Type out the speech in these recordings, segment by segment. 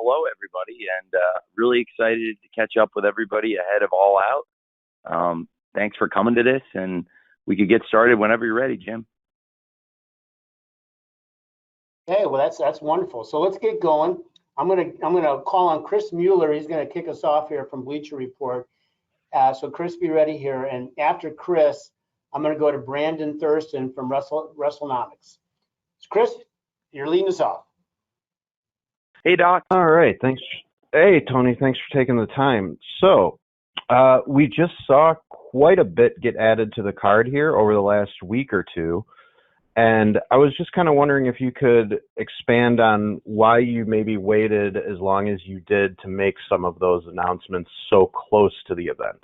hello, everybody, and really excited to catch up with everybody ahead of All Out. Thanks for coming to this, and we could get started whenever you're ready, Jim. Hey, well, that's wonderful. So let's get going. I'm gonna call on Chris Mueller. He's gonna kick us off here from Bleacher Report. So Chris, be ready here. And after Chris, I'm gonna go to Brandon Thurston from WrestleNomics. So Chris, you're leading us off. Hey, Doc. All right, thanks. Hey, Tony, thanks for taking the time. So we just saw quite a bit get added to the card here over the last week or two. And I was just kind of wondering if you could expand on why you maybe waited as long as you did to make some of those announcements so close to the event.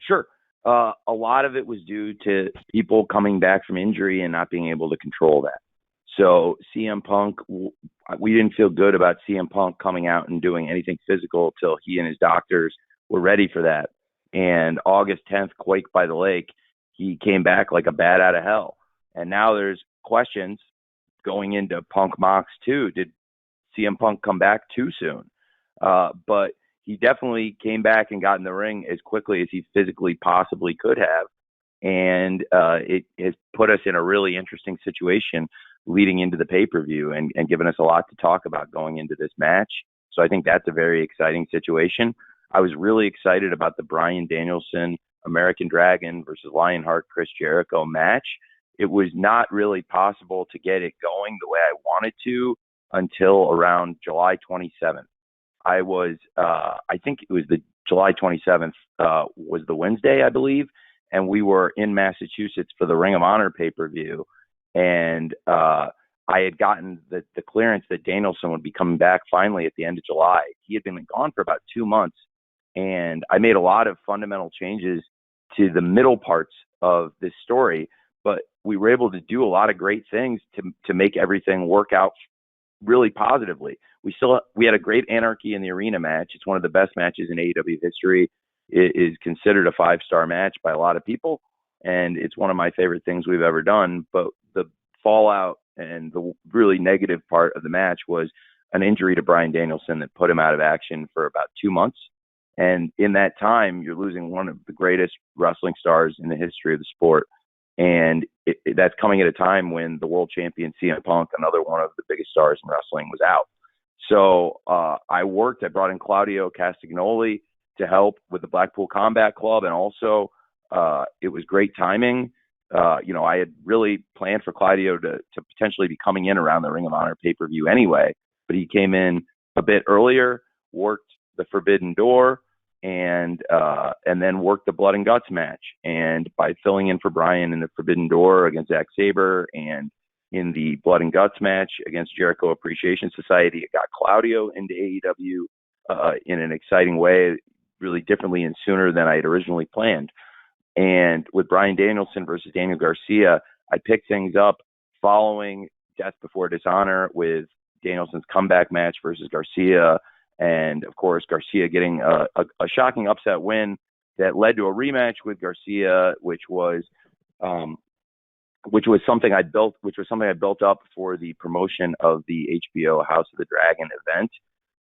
Sure. A lot of it was due to people coming back from injury and not being able to control that. So CM Punk, we didn't feel good about CM Punk coming out and doing anything physical till he and his doctors were ready for that. And August 10th, Quake by the Lake, he came back like a bat out of hell. And now there's questions going into Punk Mox 2. Did CM Punk come back too soon? But he definitely came back and got in the ring as quickly as he physically possibly could have. And it has put us in a really interesting situation leading into the pay-per-view and given us a lot to talk about going into this match. So I think that's a very exciting situation. I was really excited about the Bryan Danielson, American Dragon versus Lionheart Chris Jericho match. It was not really possible to get it going the way I wanted to until around July 27th. I think it was the July 27th was the Wednesday, I believe. And we were in Massachusetts for the Ring of Honor pay-per-view. And I had gotten the clearance that Danielson would be coming back finally at the end of July. He had been gone for about 2 months. And I made a lot of fundamental changes to the middle parts of this story. But we were able to do a lot of great things to make everything work out really positively. We had a great Anarchy in the Arena match. It's one of the best matches in AEW history. It is considered a 5-star match by a lot of people, and it's one of my favorite things we've ever done. But the fallout and the really negative part of the match was an injury to Bryan Danielson that put him out of action for about 2 months. And in that time, you're losing one of the greatest wrestling stars in the history of the sport. And that's coming at a time when the world champion CM Punk, another one of the biggest stars in wrestling, was out. So I brought in Claudio Castagnoli to help with the Blackpool Combat Club. And also it was great timing. I had really planned for Claudio to potentially be coming in around the Ring of Honor pay-per-view anyway, but he came in a bit earlier, worked the Forbidden Door, and then worked the Blood and Guts match. And by filling in for Bryan in the Forbidden Door against Zack Sabre and in the Blood and Guts match against Jericho Appreciation Society, it got Claudio into AEW in an exciting way, really differently and sooner than I had originally planned. And with Bryan Danielson versus Daniel Garcia, I picked things up following Death Before Dishonor with Danielson's comeback match versus Garcia. And of course, Garcia getting a shocking upset win that led to a rematch with Garcia, which was something I built up for the promotion of the HBO House of the Dragon event.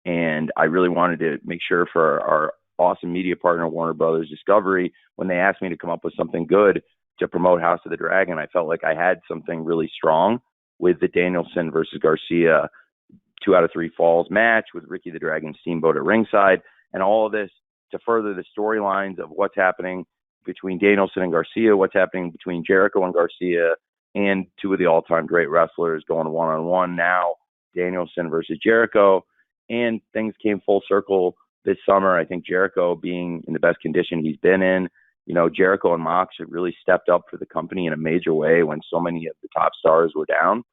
And I really wanted to make sure for our awesome media partner, Warner Brothers Discovery, when they asked me to come up with something good to promote House of the Dragon, I felt like I had something really strong with the Danielson versus Garcia 2 out of 3 falls match with Ricky the Dragon Steamboat at ringside, and all of this to further the storylines of what's happening between Danielson and Garcia, what's happening between Jericho and Garcia, and 2 of the all-time great wrestlers going one-on-one now, Danielson versus Jericho. And things came full circle this summer. I think Jericho being in the best condition he's been in, Jericho and Mox have really stepped up for the company in a major way when so many of the top stars were down.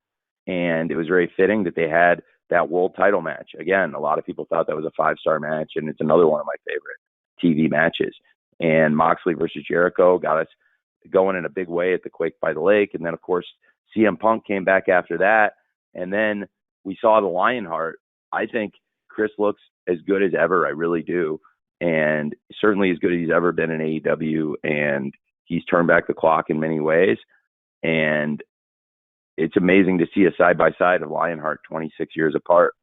And it was very fitting that they had that world title match. Again, a lot of people thought that was a 5-star match, and it's another one of my favorite TV matches. And Moxley versus Jericho got us going in a big way at the Quake by the Lake. And then, of course, CM Punk came back after that. And then we saw the Lionheart. I think Chris looks as good as ever. I really do. And certainly as good as he's ever been in AEW. And he's turned back the clock in many ways. And it's amazing to see a side-by-side of Lionheart 26 years apart.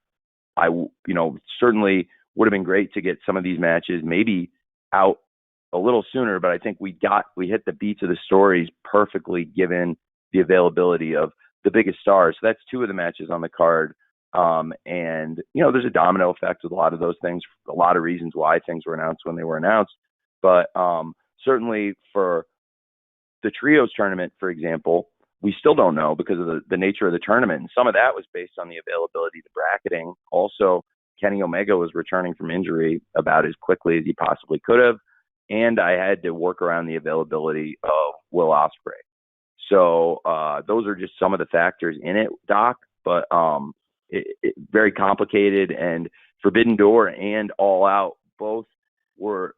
certainly would have been great to get some of these matches maybe out a little sooner, but I think we hit the beats of the stories perfectly given the availability of the biggest stars. So that's two of the matches on the card. And there's a domino effect with a lot of those things, a lot of reasons why things were announced when they were announced. But certainly for the trios tournament, for example, we still don't know because of the nature of the tournament. And some of that was based on the availability of the bracketing. Also, Kenny Omega was returning from injury about as quickly as he possibly could have. And I had to work around the availability of Will Ospreay. So those are just some of the factors in it, Doc. But it very complicated. And Forbidden Door and All Out both were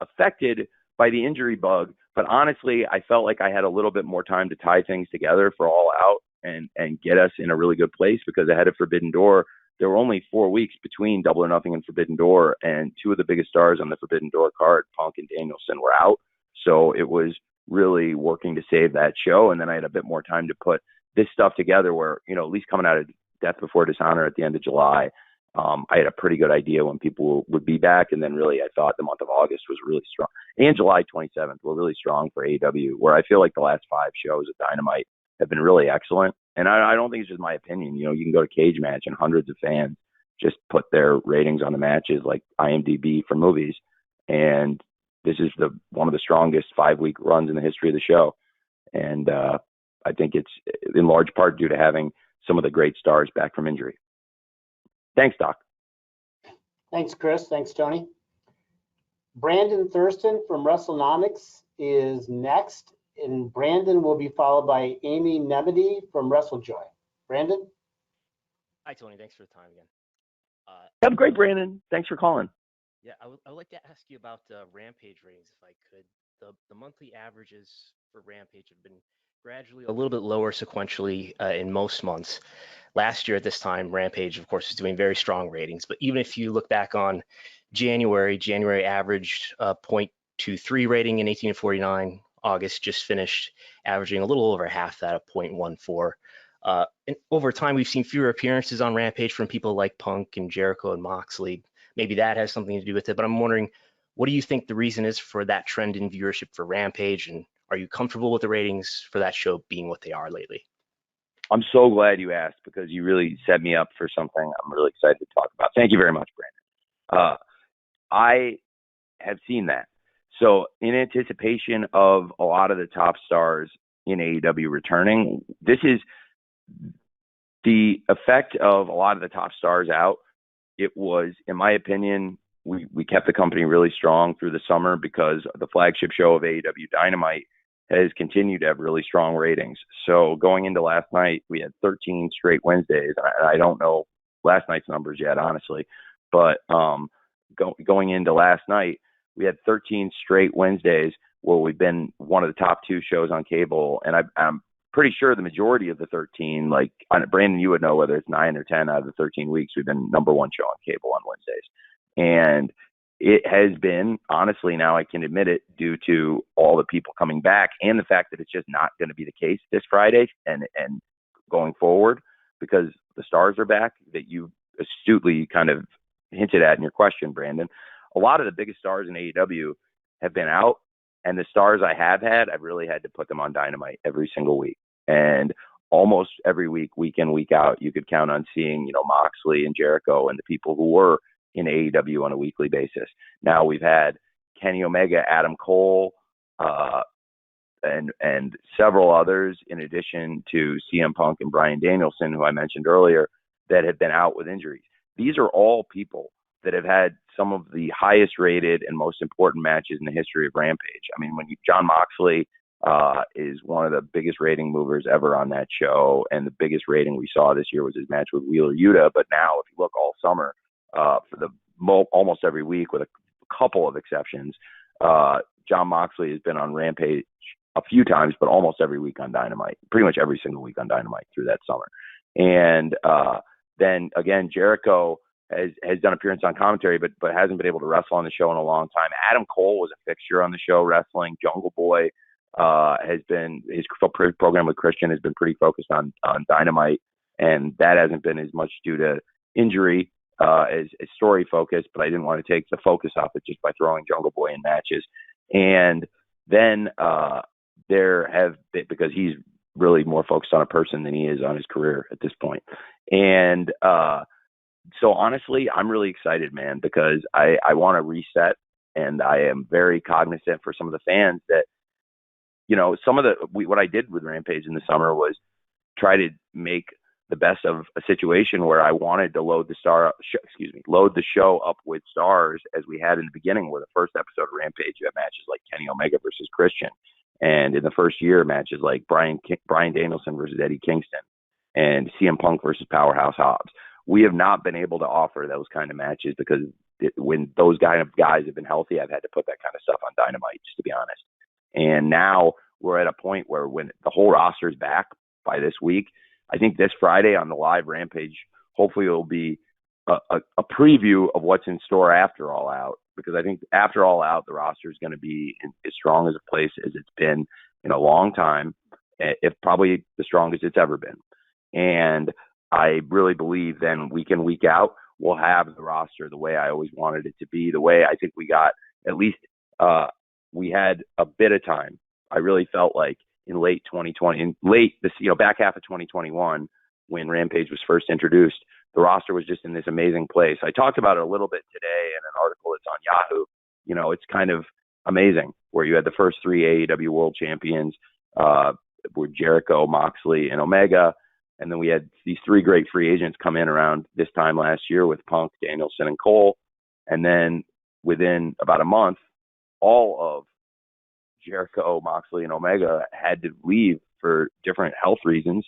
affected by the injury bug. But honestly, I felt like I had a little bit more time to tie things together for All Out and get us in a really good place, because ahead of Forbidden Door, there were only 4 weeks between Double or Nothing and Forbidden Door, and two of the biggest stars on the Forbidden Door card, Punk and Danielson, were out. So it was really working to save that show. And then I had a bit more time to put this stuff together where, at least coming out of Death Before Dishonor at the end of July, I had a pretty good idea when people would be back. And then really, I thought the month of August was really strong. And July 27th were really strong for AEW, where I feel like the last 5 shows of Dynamite have been really excellent. And I don't think it's just my opinion. You can go to Cage Match and hundreds of fans just put their ratings on the matches like IMDb for movies. And this is one of the strongest 5-week runs in the history of the show. And I think it's in large part due to having some of the great stars back from injury. Thanks, Doc. Thanks, Chris. Thanks, Tony. Brandon Thurston from WrestleNomics is next, and Brandon will be followed by Amy Nemedy from WrestleJoy. Brandon? Hi, Tony. Thanks for the time again. Have a great, Brandon. Thanks for calling. Yeah, I would like to ask you about Rampage ratings, if I could. The monthly averages for Rampage have been gradually a little bit lower sequentially in most months. Last year at this time, Rampage, of course, is doing very strong ratings. But even if you look back on January averaged 0.23 rating in 18-49. August just finished averaging a little over half that, at 0.14. And over time, we've seen fewer appearances on Rampage from people like Punk and Jericho and Moxley. Maybe that has something to do with it. But I'm wondering, what do you think the reason is for that trend in viewership for Rampage? And are you comfortable with the ratings for that show being what they are lately? I'm so glad you asked, because you really set me up for something I'm really excited to talk about. Thank you very much, Brandon. I have seen that. So in anticipation of a lot of the top stars in AEW returning, this is the effect of a lot of the top stars out. It was, in my opinion, we kept the company really strong through the summer because the flagship show of AEW Dynamite has continued to have really strong ratings. So going into last night, we had 13 straight Wednesdays. I don't know last night's numbers yet, honestly, but going into last night, we had 13 straight Wednesdays where we've been one of the top 2 shows on cable. And I'm pretty sure the majority of the 13, like Brandon, you would know whether it's 9 or 10 out of the 13 weeks, we've been number 1 show on cable on Wednesdays. And it has been, honestly, now I can admit it, due to all the people coming back and the fact that it's just not going to be the case this Friday and going forward, because the stars are back, that you astutely kind of hinted at in your question, Brandon. A lot of the biggest stars in AEW have been out, and the stars I have had, I've really had to put them on Dynamite every single week. And almost every week, week in, week out, you could count on seeing, Moxley and Jericho and the people who were in AEW on a weekly basis. Now we've had Kenny Omega, Adam Cole, and several others, in addition to CM Punk and Bryan Danielson, who I mentioned earlier, that have been out with injuries. These are all people that have had some of the highest rated and most important matches in the history of Rampage. I mean, John Moxley is one of the biggest rating movers ever on that show, and the biggest rating we saw this year was his match with Wheeler Yuta. But now, if you look all summer, for almost every week, with a couple of exceptions, John Moxley has been on Rampage a few times, but almost every week on Dynamite, pretty much every single week on Dynamite through that summer. And then again, Jericho has done appearance on commentary, but hasn't been able to wrestle on the show in a long time. Adam Cole was a fixture on the show wrestling. Jungle Boy has been, his program with Christian has been pretty focused on Dynamite, and that hasn't been as much due to injury as story focused, but I didn't want to take the focus off it just by throwing Jungle Boy in matches. And then because he's really more focused on a person than he is on his career at this point. And so honestly, I'm really excited, man, because I want to reset, and I am very cognizant for some of the fans that, what I did with Rampage in the summer was try to make the best of a situation where I wanted to load the show up with stars as we had in the beginning, where the first episode of Rampage, you have matches like Kenny Omega versus Christian. And in the first year, matches like Bryan Danielson versus Eddie Kingston and CM Punk versus Powerhouse Hobbs. We have not been able to offer those kind of matches because when those kind of guys have been healthy, I've had to put that kind of stuff on Dynamite, just to be honest. And now we're at a point where when the whole roster is back by this week, I think this Friday on the live Rampage, hopefully it'll be a preview of what's in store after All Out, because I think after All Out, the roster is going to be as strong as a place as it's been in a long time, if probably the strongest it's ever been. And I really believe then week in, week out, we'll have the roster the way I always wanted it to be, the way I think we got, at least we had a bit of time. I really felt like in late 2020, back half of 2021, when Rampage was first introduced, the roster was just in this amazing place. I talked about it a little bit today in an article that's on Yahoo. It's kind of amazing where you had the first three AEW World Champions, with Jericho, Moxley, and Omega. And then we had these three great free agents come in around this time last year with Punk, Danielson, and Cole. And then within about a month, all of Jericho, Moxley, and Omega had to leave for different health reasons,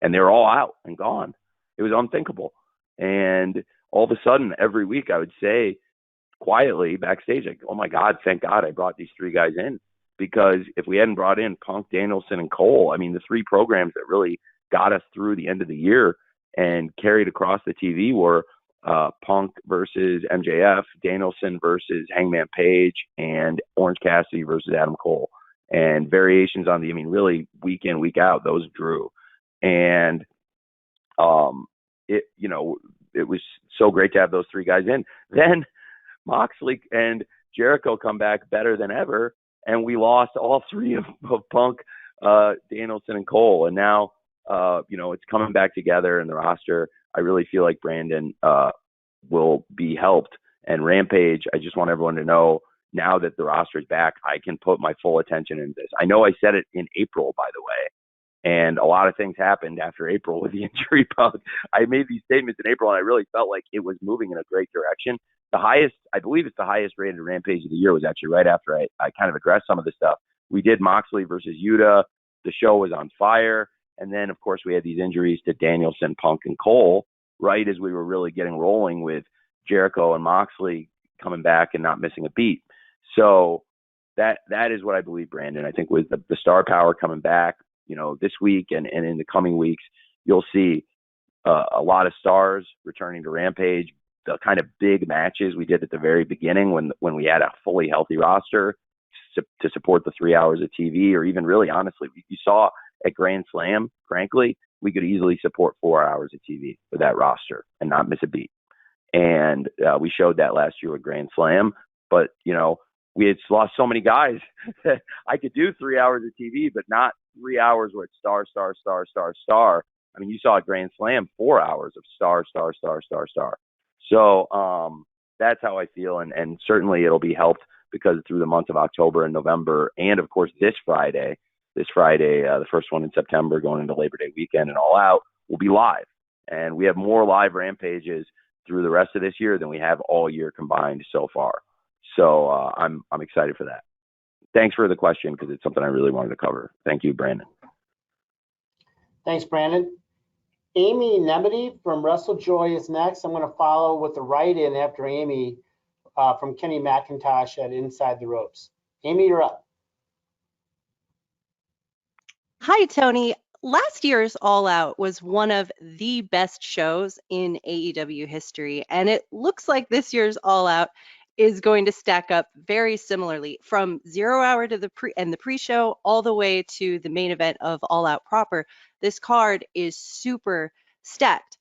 and they were all out and gone. It was unthinkable. And all of a sudden, every week I would say quietly backstage, like, oh my God, thank God I brought these three guys in, because if we hadn't brought in Punk, Danielson, and Cole, I mean, the three programs that really got us through the end of the year and carried across the TV were Punk versus MJF, Danielson versus Hangman Page, and Orange Cassidy versus Adam Cole. And variations on really week in, week out, those drew. And it was so great to have those three guys in. Then Moxley and Jericho come back better than ever, and we lost all three of Punk, Danielson, and Cole. And now, it's coming back together in the roster. I really feel like Brandon will be helped. And Rampage, I just want everyone to know, now that the roster is back, I can put my full attention into this. I know I said it in April, by the way, and a lot of things happened after April with the injury bug. I made these statements in April, and I really felt like it was moving in a great direction. I believe it's the highest rated Rampage of the year, was actually right after I kind of addressed some of this stuff. We did Moxley versus Yuta. The show was on fire. And then, of course, we had these injuries to Danielson, Punk, and Cole, right as we were really getting rolling with Jericho and Moxley coming back and not missing a beat. So that is what I believe, Brandon. I think with the star power coming back, this week and in the coming weeks, you'll see a lot of stars returning to Rampage. The kind of big matches we did at the very beginning when we had a fully healthy roster to support the 3 hours of TV, or even really honestly, you saw at Grand Slam, frankly, we could easily support 4 hours of TV with that roster and not miss a beat. And we showed that last year with Grand Slam, but we had lost so many guys that I could do 3 hours of TV, but not 3 hours where it's star, star, star, star, star. I mean, you saw at Grand Slam 4 hours of star, star, star, star, star. So that's how I feel. And certainly it'll be helped because through the months of October and November, and of course this Friday, the first one in September going into Labor Day weekend and All Out, will be live. And we have more live Rampages through the rest of this year than we have all year combined so far. So I'm excited for that. Thanks for the question, because it's something I really wanted to cover. Thank you, Brandon. Thanks, Brandon. Amy Nemedy from WrestleJoy is next. I'm going to follow with the write-in after Amy from Kenny McIntosh at Inside the Ropes. Amy, you're up. Hi, Tony. Last year's All Out was one of the best shows in AEW history, and it looks like this year's All Out is going to stack up very similarly, from 0 hour to the pre-show all the way to the main event of All Out proper. This card is super stacked.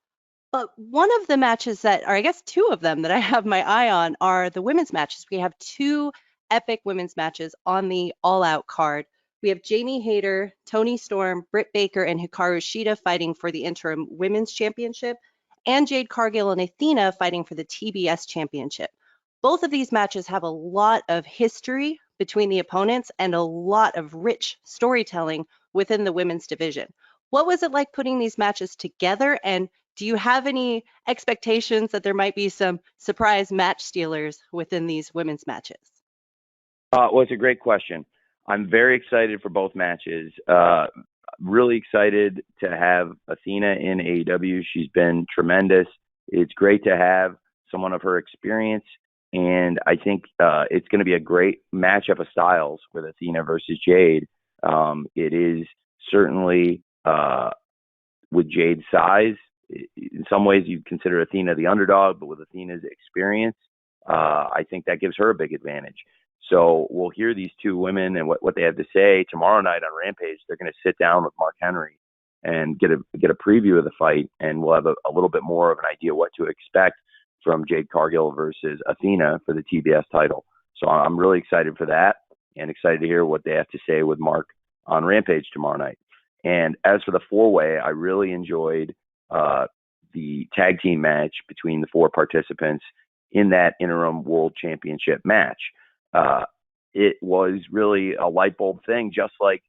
But one of the matches that, or I guess two of them that I have my eye on are the women's matches. We have two epic women's matches on the All Out card. We have Jamie Hayter, Toni Storm, Britt Baker, and Hikaru Shida fighting for the interim women's championship, and Jade Cargill and Athena fighting for the TBS championship. Both of these matches have a lot of history between the opponents and a lot of rich storytelling within the women's division. What was it like putting these matches together, and do you have any expectations that there might be some surprise match stealers within these women's matches? Well, it's a great question. I'm very excited for both matches. Really excited to have Athena in AEW. She's been tremendous. It's great to have someone of her experience, and I think it's going to be a great matchup of styles with Athena versus Jade. It is certainly with Jade's size. In some ways, you consider Athena the underdog, but with Athena's experience, I think that gives her a big advantage. So we'll hear these two women and what they have to say tomorrow night on Rampage. They're going to sit down with Mark Henry and get a preview of the fight, and we'll have a little bit more of an idea what to expect from Jade Cargill versus Athena for the TBS title. So I'm really excited for that and excited to hear what they have to say with Mark on Rampage tomorrow night. And as for the four-way, I really enjoyed the tag team match between the four participants in that interim world championship match. It was really a light bulb thing, just like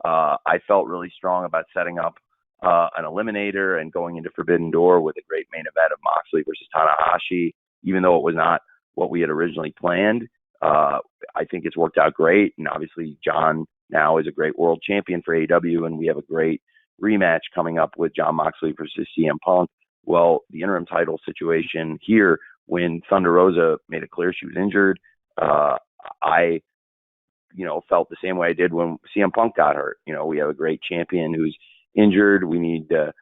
I felt really strong about setting up an eliminator and going into Forbidden Door with a great main event of Moxley versus Tanahashi, even though it was not what we had originally planned. I think it's worked out great. And obviously John now is a great world champion for AEW, and we have a great rematch coming up with Jon Moxley versus CM Punk. Well, the interim title situation here, when Thunder Rosa made it clear she was injured, I, felt the same way I did when CM Punk got hurt. We have a great champion who's injured. We need to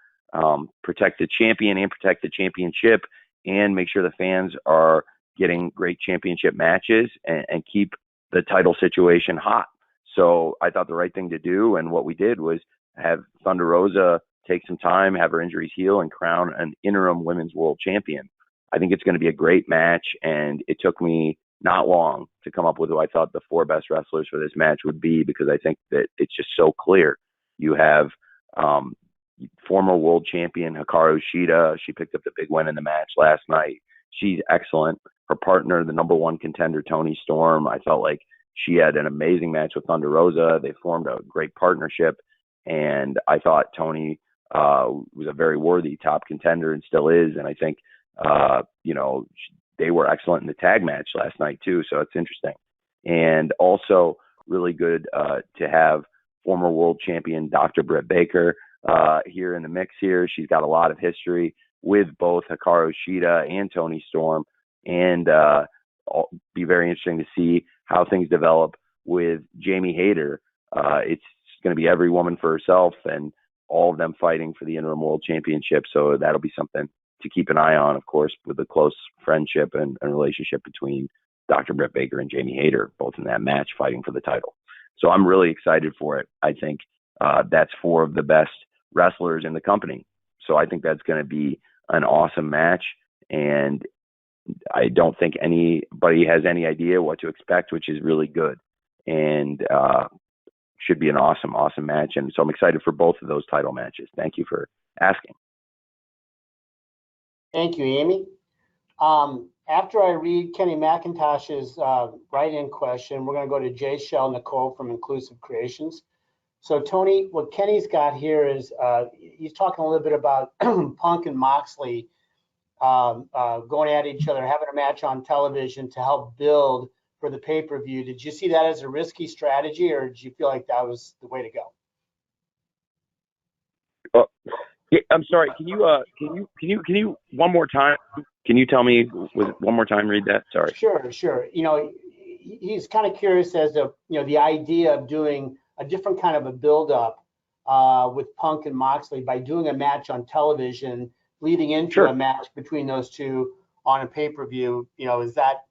protect the champion and protect the championship and make sure the fans are getting great championship matches and keep the title situation hot. So I thought the right thing to do, and what we did was have Thunder Rosa take some time, have her injuries heal, and crown an interim women's world champion. I think it's going to be a great match, and it took me not long to come up with who I thought the four best wrestlers for this match would be, because I think that it's just so clear. You have former world champion Hikaru Shida. She picked up the big win in the match last night. She's excellent. Her partner, the number one contender, Toni Storm, I felt like she had an amazing match with Thunder Rosa. They formed a great partnership, and I thought Toni was a very worthy top contender and still is. And I think, they were excellent in the tag match last night too. So it's interesting. And also really good to have former world champion Dr. Britt Baker here in the mix here. She's got a lot of history with both Hikaru Shida and Toni Storm. And be very interesting to see how things develop with Jamie Hayter. It's going to be every woman for herself, and all of them fighting for the interim world championship. So that'll be something to keep an eye on, of course, with the close friendship and relationship between Dr. Britt Baker and Jamie Hayter, both in that match fighting for the title. So I'm really excited for it. I think that's four of the best wrestlers in the company. So I think that's going to be an awesome match. And I don't think anybody has any idea what to expect, which is really good. And should be an awesome, awesome match. And so I'm excited for both of those title matches. Thank you for asking. Thank you, Amy. After I read Kenny McIntosh's write-in question, we're going to go to Jay Shell Nicole from Inclusive Creations. So, Tony, what Kenny's got here is he's talking a little bit about Punk and Moxley going at each other, having a match on television to help build for the pay-per-view. Did you see that as a risky strategy, or did you feel like that was the way to go? I'm sorry. Can you one more time? Can you tell me one more time? Read that. Sorry. Sure. He's kind of curious as to the idea of doing a different kind of a build-up with Punk and Moxley by doing a match on television, leading into a match between those two on a pay-per-view. Is that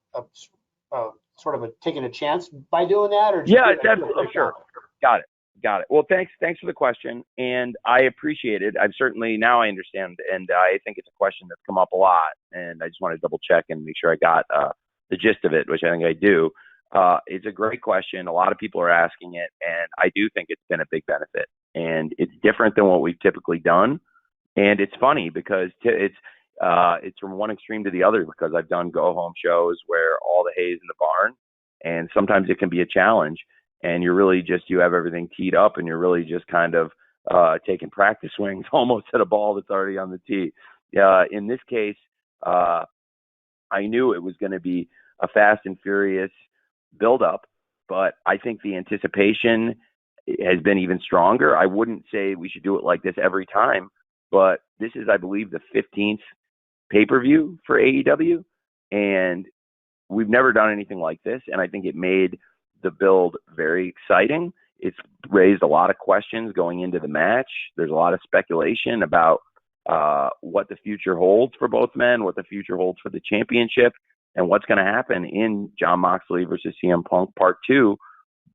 sort of taking a chance by doing that, or yeah, definitely. Sure. Got it. Got it. Well, thanks for the question, and I appreciate it. I've certainly now I understand, and I think it's a question that's come up a lot, and I just want to double check and make sure I got the gist of it, which I think I do. It's a great question. A lot of people are asking it, and I do think it's been a big benefit, and it's different than what we've typically done, and it's funny because it's from one extreme to the other because I've done go home shows where all the hay's in the barn, and sometimes it can be a challenge. And you're really just, you have everything teed up and you're really just kind of taking practice swings almost at a ball that's already on the tee. In this case, I knew it was going to be a fast and furious buildup, but I think the anticipation has been even stronger. I wouldn't say we should do it like this every time, but this is, I believe, the 15th pay-per-view for AEW, and we've never done anything like this, and I think it made the build very exciting. It's raised a lot of questions going into the match. There's a lot of speculation about what the future holds for both men, what the future holds for the championship, and what's going to happen in Jon Moxley versus CM Punk Part 2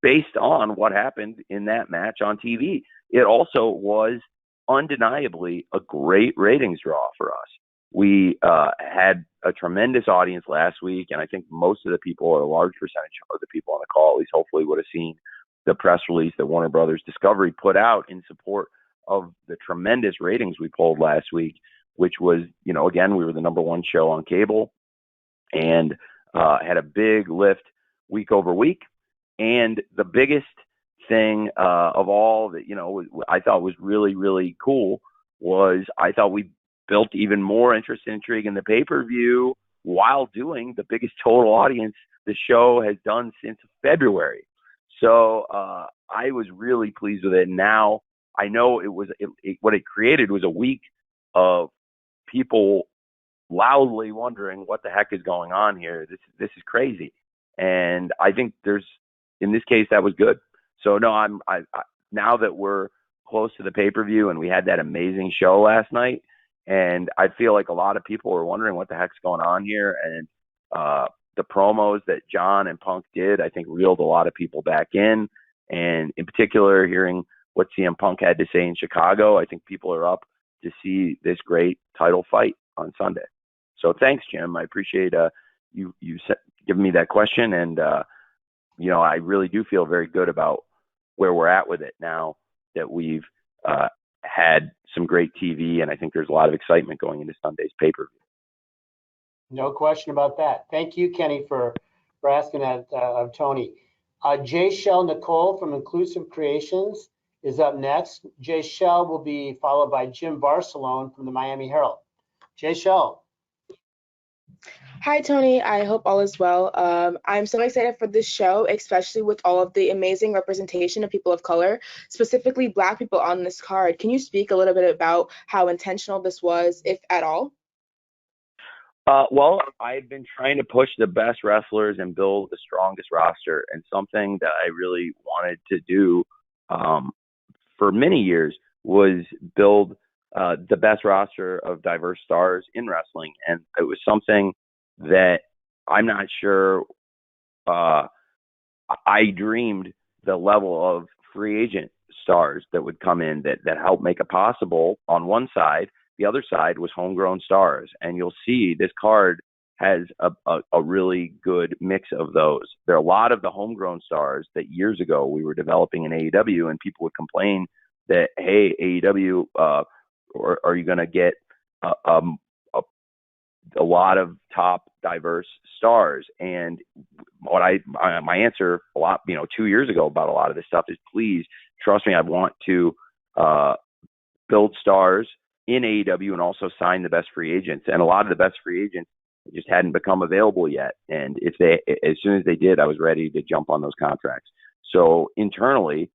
based on what happened in that match on TV. It also was undeniably a great ratings draw for us. We had a tremendous audience last week, and I think most of the people, or a large percentage of the people on the call, at least hopefully, would have seen the press release that Warner Brothers Discovery put out in support of the tremendous ratings we pulled last week, which was, again, we were the number one show on cable and had a big lift week over week. And the biggest thing of all that, I thought was really, really cool was I thought we built even more interest and intrigue in the pay-per-view while doing the biggest total audience the show has done since February. So I was really pleased with it. Now I know what it created was a week of people loudly wondering what the heck is going on here. This is crazy. And I think in this case, that was good. So no, I now that we're close to the pay-per-view and we had that amazing show last night, and I feel like a lot of people are wondering what the heck's going on here. And the promos that John and Punk did, I think, reeled a lot of people back in. And in particular, hearing what CM Punk had to say in Chicago, I think people are up to see this great title fight on Sunday. So thanks, Jim. I appreciate you giving me that question. And, I really do feel very good about where we're at with it now that we've had some great TV, and I think there's a lot of excitement going into Sunday's pay-per-view. No question about that. Thank you, Kenny, for asking that of Tony. Jay Shell Nicole from Inclusive Creations is up next. Jay Shell will be followed by Jim Barcelone from the Miami Herald. Jay Shell. Hi, Tony. I hope all is well. I'm so excited for this show, especially with all of the amazing representation of people of color, specifically Black people on this card. Can you speak a little bit about how intentional this was, if at all? Well, I've been trying to push the best wrestlers and build the strongest roster, and something that I really wanted to do for many years was build the best roster of diverse stars in wrestling. And it was something that I'm not sure I dreamed the level of free agent stars that would come in that help make it possible on one side. The other side was homegrown stars. And you'll see this card has a really good mix of those. There are a lot of the homegrown stars that years ago we were developing in AEW, and people would complain that, hey, AEW, or are you going to get a lot of top diverse stars? And what my answer a lot, 2 years ago about a lot of this stuff is, please trust me. I want to build stars in AEW and also sign the best free agents. And a lot of the best free agents just hadn't become available yet. And as soon as they did, I was ready to jump on those contracts. So internally,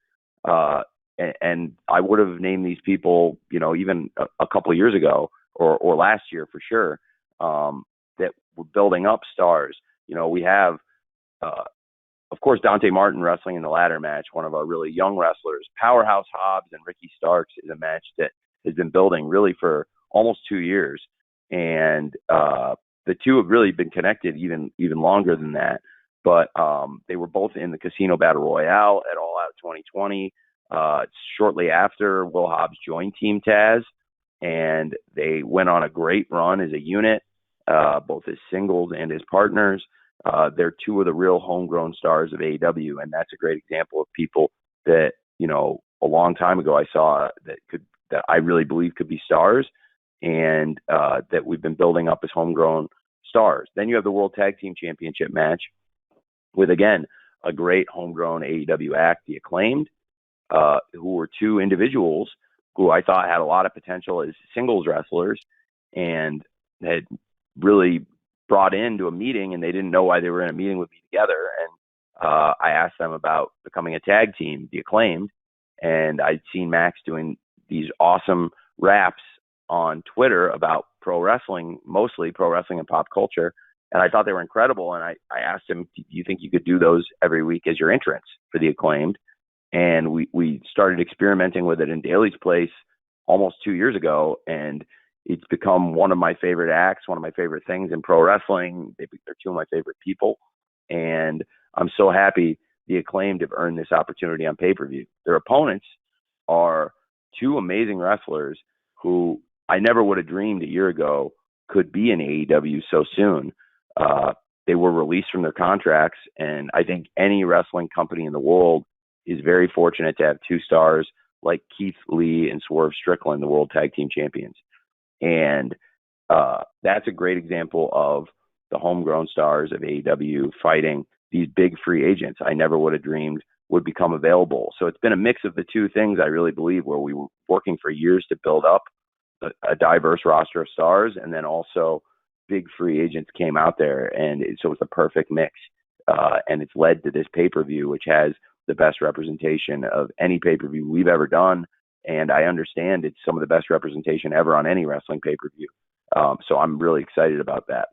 and I would have named these people, even a couple of years ago or last year for sure, that we're building up stars. We have, of course, Dante Martin wrestling in the ladder match, one of our really young wrestlers. Powerhouse Hobbs and Ricky Starks is a match that has been building really for almost 2 years. And the two have really been connected even longer than that. But they were both in the Casino Battle Royale at All Out 2020. Shortly after, Will Hobbs joined Team Taz, and they went on a great run as a unit, both as singles and as partners. They're two of the real homegrown stars of AEW, and that's a great example of people that, you know, a long time ago I saw that I really believe could be stars, and that we've been building up as homegrown stars. Then you have the World Tag Team Championship match with, again, a great homegrown AEW act, The Acclaimed, who were two individuals who I thought had a lot of potential as singles wrestlers and had really brought into a meeting, and they didn't know why they were in a meeting with me together. And I asked them about becoming a tag team, The Acclaimed, and I'd seen Max doing these awesome raps on Twitter about pro wrestling, mostly pro wrestling and pop culture. And I thought they were incredible. And I asked him, do you think you could do those every week as your entrance for The Acclaimed? And we started experimenting with it in Daly's Place almost 2 years ago. And it's become one of my favorite acts, one of my favorite things in pro wrestling. They're two of my favorite people. And I'm so happy The Acclaimed have earned this opportunity on pay-per-view. Their opponents are two amazing wrestlers who I never would have dreamed a year ago could be in AEW so soon. They were released from their contracts, and I think any wrestling company in the world is very fortunate to have two stars like Keith Lee and Swerve Strickland, the World Tag Team Champions. And that's a great example of the homegrown stars of AEW fighting these big free agents I never would have dreamed would become available. So it's been a mix of the two things, I really believe, where we were working for years to build up a diverse roster of stars, and then also big free agents came out there, and so it's a perfect mix. And it's led to this pay-per-view, which has the best representation of any pay-per-view we've ever done. And I understand it's some of the best representation ever on any wrestling pay-per-view. So I'm really excited about that.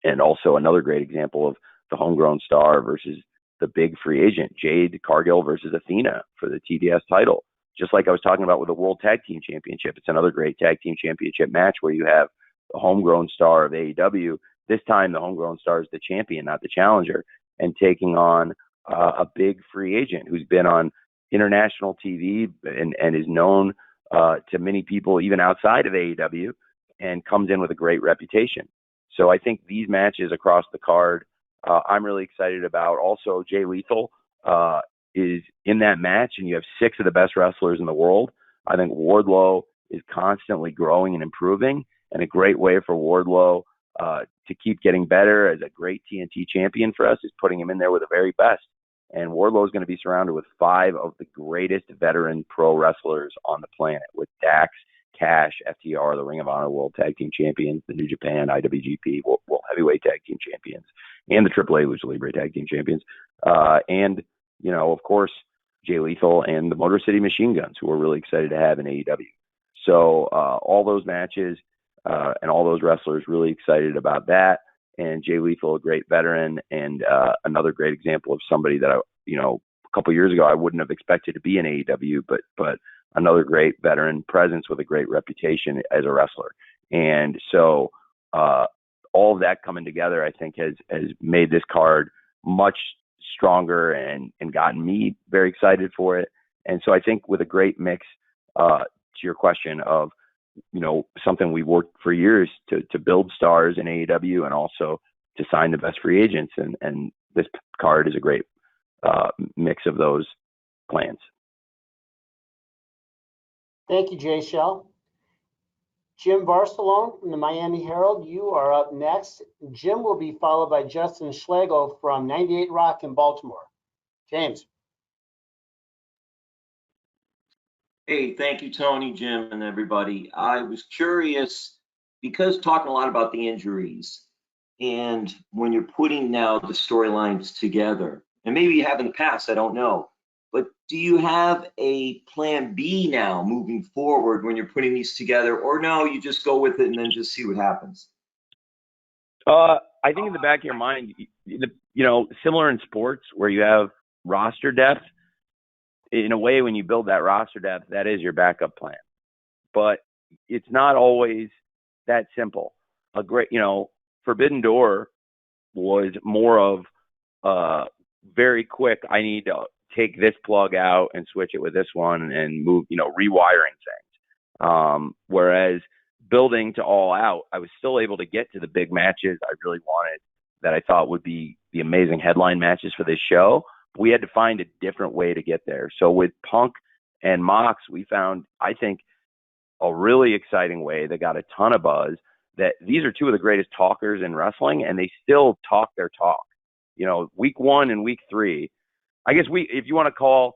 And also another great example of the homegrown star versus the big free agent, Jade Cargill versus Athena for the TBS title. Just like I was talking about with the World Tag Team Championship, it's another great tag team championship match where you have the homegrown star of AEW. This time the homegrown star is the champion, not the challenger, and taking on a big free agent who's been on international TV and is known to many people even outside of AEW, and comes in with a great reputation. So I think these matches across the card, I'm really excited about. Also, Jay Lethal is in that match, and you have 6 of the best wrestlers in the world. I think Wardlow is constantly growing and improving, and a great way for Wardlow to keep getting better as a great TNT champion for us is putting him in there with the very best. And Wardlow is going to be surrounded with 5 of the greatest veteran pro wrestlers on the planet, with Dax, Cash, FTR, the Ring of Honor World Tag Team Champions, the New Japan, IWGP, World Heavyweight Tag Team Champions, and the AAA Lucha Libre Tag Team Champions. And, you know, of course, Jay Lethal and the Motor City Machine Guns, who we're really excited to have in AEW. So all those matches and all those wrestlers, really excited about that. And Jay Lethal, a great veteran, and another great example of somebody that, a couple years ago I wouldn't have expected to be in AEW, but another great veteran presence with a great reputation as a wrestler. And so all of that coming together, I think, has made this card much stronger and gotten me very excited for it. And so I think with a great mix, to your question of, something we've worked for years to build stars in AEW and also to sign the best free agents. And this card is a great mix of those plans. Thank you, Jay Shell. Jim Barcelone from the Miami Herald, you are up next. Jim will be followed by Justin Schlegel from 98 Rock in Baltimore. James. Hey, thank you, Tony, Jim, and everybody. I was curious, because talking a lot about the injuries, and when you're putting now the storylines together, and maybe you have in the past, I don't know, but do you have a plan B now moving forward when you're putting these together, or no, you just go with it and then just see what happens? I think in the back of your mind, similar in sports where you have roster depth, in a way, when you build that roster depth, that is your backup plan. But it's not always that simple. A great, Forbidden Door was more of very quick. I need to take this plug out and switch it with this one and move, rewiring things. Whereas building to All Out, I was still able to get to the big matches I really wanted that I thought would be the amazing headline matches for this show. But we had to find a different way to get there. So with Punk and Mox, we found, I think, a really exciting way that got a ton of buzz, that these are two of the greatest talkers in wrestling, and they still talk their talk. Week 1 and week 3, I guess if you want to call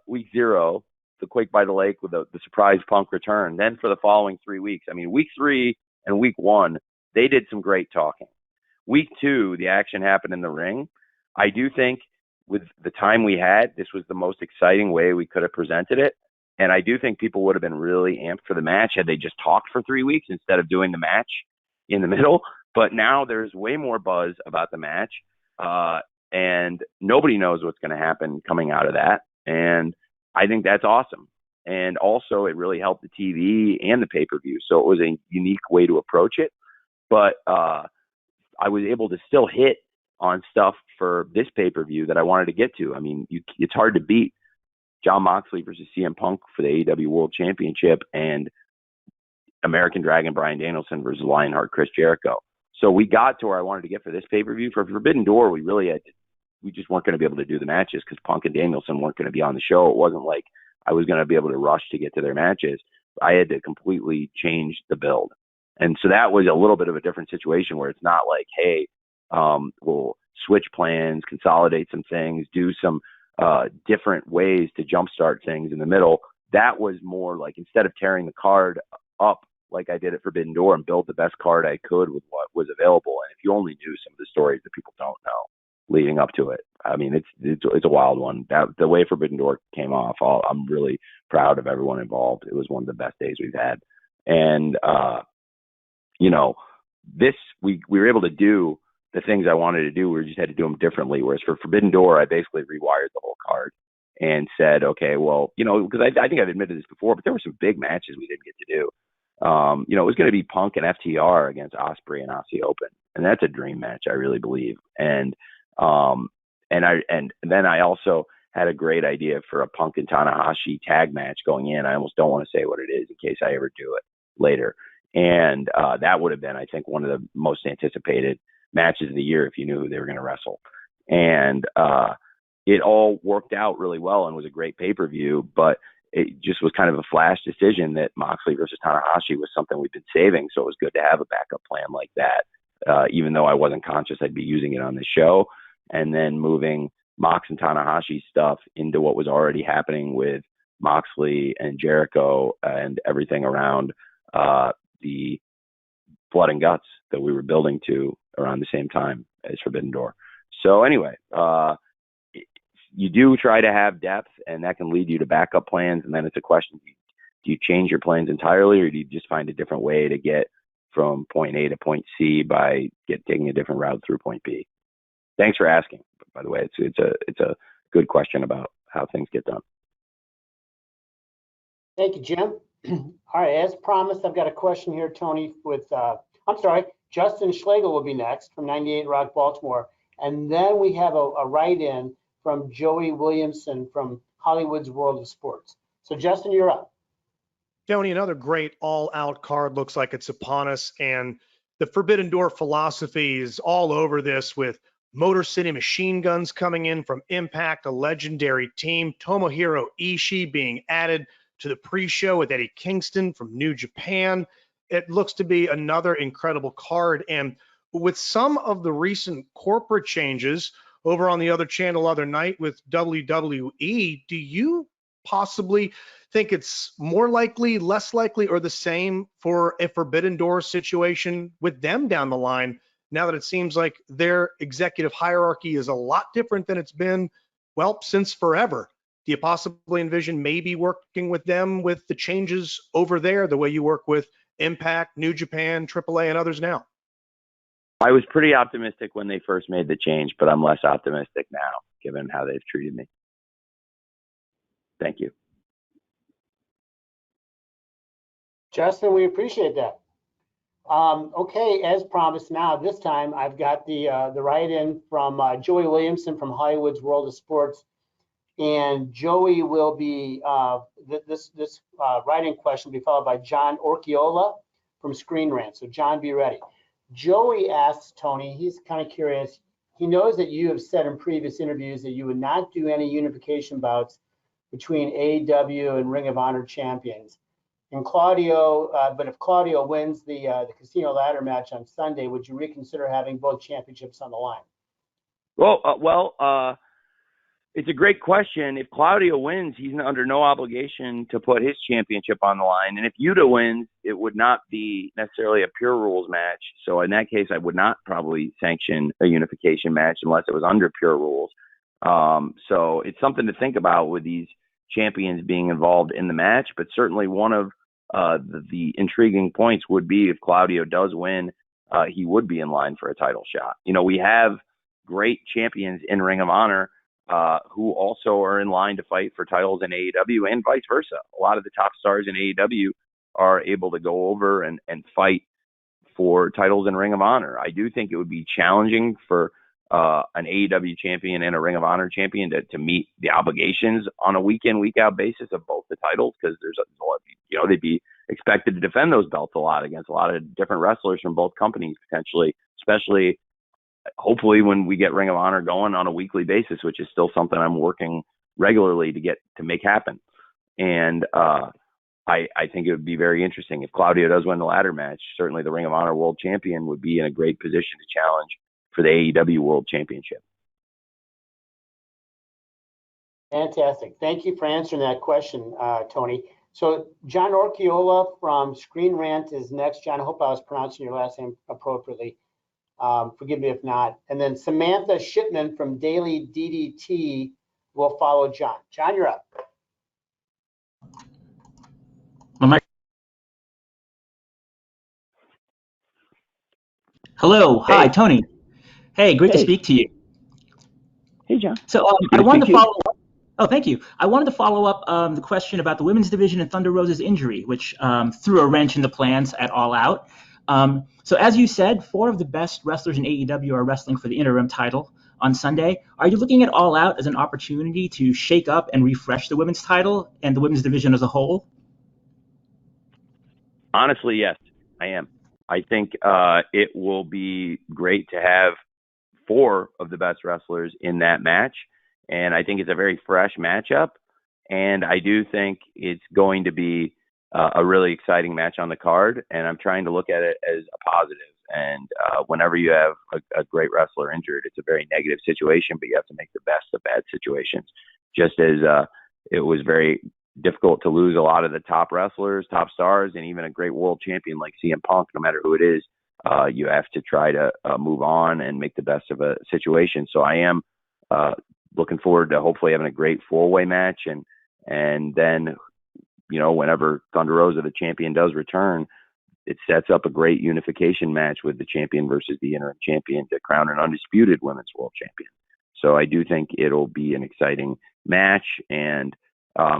week 0 the Quake by the Lake with the surprise Punk return, then for the following 3 weeks, I mean, week 3 and week 1, they did some great talking. Week 2, the action happened in the ring. I do think with the time we had, this was the most exciting way we could have presented it. And I do think people would have been really amped for the match had they just talked for 3 weeks instead of doing the match in the middle. But now there's way more buzz about the match. And nobody knows what's going to happen coming out of that. And I think that's awesome. And also it really helped the TV and the pay-per-view. So it was a unique way to approach it. But I was able to still hit on stuff for this pay-per-view that I wanted to get to. I mean, it's hard to beat Jon Moxley versus CM Punk for the AEW World Championship and American Dragon Bryan Danielson versus Lionheart Chris Jericho. So we got to where I wanted to get for this pay-per-view. For Forbidden Door, we just weren't going to be able to do the matches because Punk and Danielson weren't going to be on the show. It wasn't like I was going to be able to rush to get to their matches. I had to completely change the build. And so that was a little bit of a different situation where it's not like, hey, we'll switch plans, consolidate some things, do some different ways to jumpstart things in the middle. That was more like, instead of tearing the card up like I did at Forbidden Door and build the best card I could with what was available. And if you only knew some of the stories that people don't know leading up to it, I mean, it's a wild one. The way Forbidden Door came off, I'm really proud of everyone involved. It was one of the best days we've had. And, we were able to do the things I wanted to do. We just had to do them differently. Whereas for Forbidden Door, I basically rewired the whole card and said, okay, well, because I think I've admitted this before, but there were some big matches we didn't get to do. It was going to be Punk and FTR against Ospreay and Aussie Open. And that's a dream match, I really believe. And then I also had a great idea for a Punk and Tanahashi tag match going in. I almost don't want to say what it is in case I ever do it later. And that would have been, I think, one of the most anticipated matches of the year if you knew who they were going to wrestle. And it all worked out really well and was a great pay-per-view, but it just was kind of a flash decision that Moxley versus Tanahashi was something we've been saving. So it was good to have a backup plan like that, even though I wasn't conscious I'd be using it on the show. And then moving Mox and Tanahashi stuff into what was already happening with Moxley and Jericho and everything around the blood and guts that we were building to around the same time as Forbidden Door. So anyway, you do try to have depth, and that can lead you to backup plans. And then it's a question, do you change your plans entirely, or do you just find a different way to get from point A to point C by taking a different route through point B? Thanks for asking. By the way, it's a good question about how things get done. Thank you, Jim. All right, as promised, I've got a question here, Tony, Justin Schlegel will be next from 98 Rock Baltimore. And then we have a write-in from Joey Williamson from Hollywood's World of Sports. So Justin, you're up. Tony, another great all-out card looks like it's upon us. And the Forbidden Door philosophy is all over this, with Motor City Machine Guns coming in from Impact, a legendary team. Tomohiro Ishii being added to the pre-show with Eddie Kingston from New Japan. It looks to be another incredible card. And with some of the recent corporate changes over on the other channel other night with WWE, do you possibly think it's more likely, less likely, or the same for a Forbidden Door situation with them down the line, now that it seems like their executive hierarchy is a lot different than it's been, well, since forever? Do you possibly envision maybe working with them with the changes over there the way you work with Impact, New Japan, AAA, and others now? I was pretty optimistic when they first made the change, but I'm less optimistic now, given how they've treated me. Thank you. Justin, we appreciate that. Okay, as promised, now this time I've got the write-in from Joey Williamson from Hollywood's World of Sports. And Joey will be, this write-in question will be followed by John Orchiola from Screen Rant. So John, be ready. Joey asks Tony, he's kind of curious. He knows that you have said in previous interviews that you would not do any unification bouts between AEW and Ring of Honor champions. And Claudio, but if Claudio wins the casino ladder match on Sunday, would you reconsider having both championships on the line? Well, it's a great question. If Claudio wins, he's under no obligation to put his championship on the line. And if Yuta wins, it would not be necessarily a pure rules match. So in that case, I would not probably sanction a unification match unless it was under pure rules. So it's something to think about with these champions being involved in the match. But certainly one of the intriguing points would be if Claudio does win, he would be in line for a title shot. You know, we have great champions in Ring of Honor who also are in line to fight for titles in AEW and vice versa. A lot of the top stars in AEW are able to go over and fight for titles in Ring of Honor. I do think it would be challenging for an AEW champion and a Ring of Honor champion to meet the obligations on a week in, week out basis of both the titles, because there's a lot, you know, they'd be expected to defend those belts a lot against a lot of different wrestlers from both companies potentially, especially hopefully when we get Ring of Honor going on a weekly basis, which is still something I'm working regularly to make happen. And I think it would be very interesting if Claudio does win the ladder match. Certainly the Ring of Honor World Champion would be in a great position to challenge for the AEW World Championship. Fantastic. Thank you for answering that question, Tony. So John Orchiola from Screen Rant is next. John, I hope I was pronouncing your last name appropriately. Forgive me if not. And then Samantha Shipman from Daily DDT will follow John. John, you're up. Hello. Hi, Tony. Hey, great to speak to you. Hey, John. So I wanted to follow up. Oh, thank you. I wanted to follow up the question about the women's division and Thunder Rosa's injury, which threw a wrench in the plans at All Out. So as you said, 4 of the best wrestlers in AEW are wrestling for the interim title on Sunday. Are you looking at All Out as an opportunity to shake up and refresh the women's title and the women's division as a whole? Honestly, yes, I am. I think it will be great to have 4 of the best wrestlers in that match. And I think it's a very fresh matchup. And I do think it's going to be a really exciting match on the card. And I'm trying to look at it as a positive. And whenever you have a great wrestler injured, it's a very negative situation, but you have to make the best of bad situations. Just as it was very difficult to lose a lot of the top wrestlers, top stars, and even a great world champion like CM Punk, no matter who it is, you have to try to move on and make the best of a situation. So I am looking forward to hopefully having a great 4-way match. And then, you know, whenever Thunder Rosa, the champion, does return, it sets up a great unification match with the champion versus the interim champion to crown an undisputed women's world champion. So I do think it'll be an exciting match. And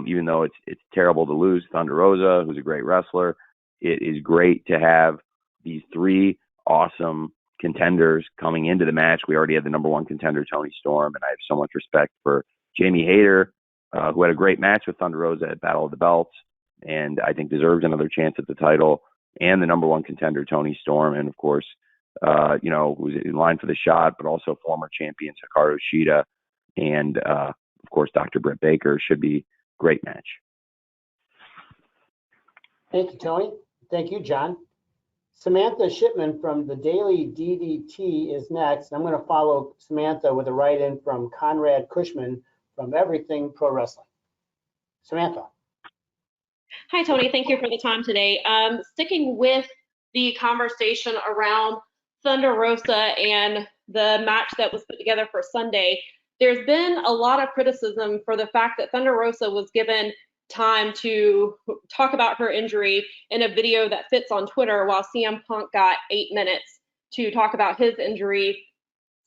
even though it's terrible to lose Thunder Rosa, who's a great wrestler, it is great to have these 3 awesome contenders coming into the match. We already had the number 1 contender, Toni Storm, and I have so much respect for Jamie Hayter, who had a great match with Thunder Rosa at Battle of the Belts, and I think deserves another chance at the title, and the number 1 contender, Toni Storm, and of course, you know, who's in line for the shot, but also former champion Hikaru Shida, and of course, Dr. Britt Baker. Should be a great match. Thank you, Tony. Thank you, John. Samantha Shipman from the Daily DDT is next. I'm going to follow Samantha with a write-in from Conrad Cushman from Everything Pro Wrestling. Samantha. Hi, Tony. Thank you for the time today. Sticking with the conversation around Thunder Rosa and the match that was put together for Sunday, there's been a lot of criticism for the fact that Thunder Rosa was given time to talk about her injury in a video that fits on Twitter, while CM Punk got 8 minutes to talk about his injury.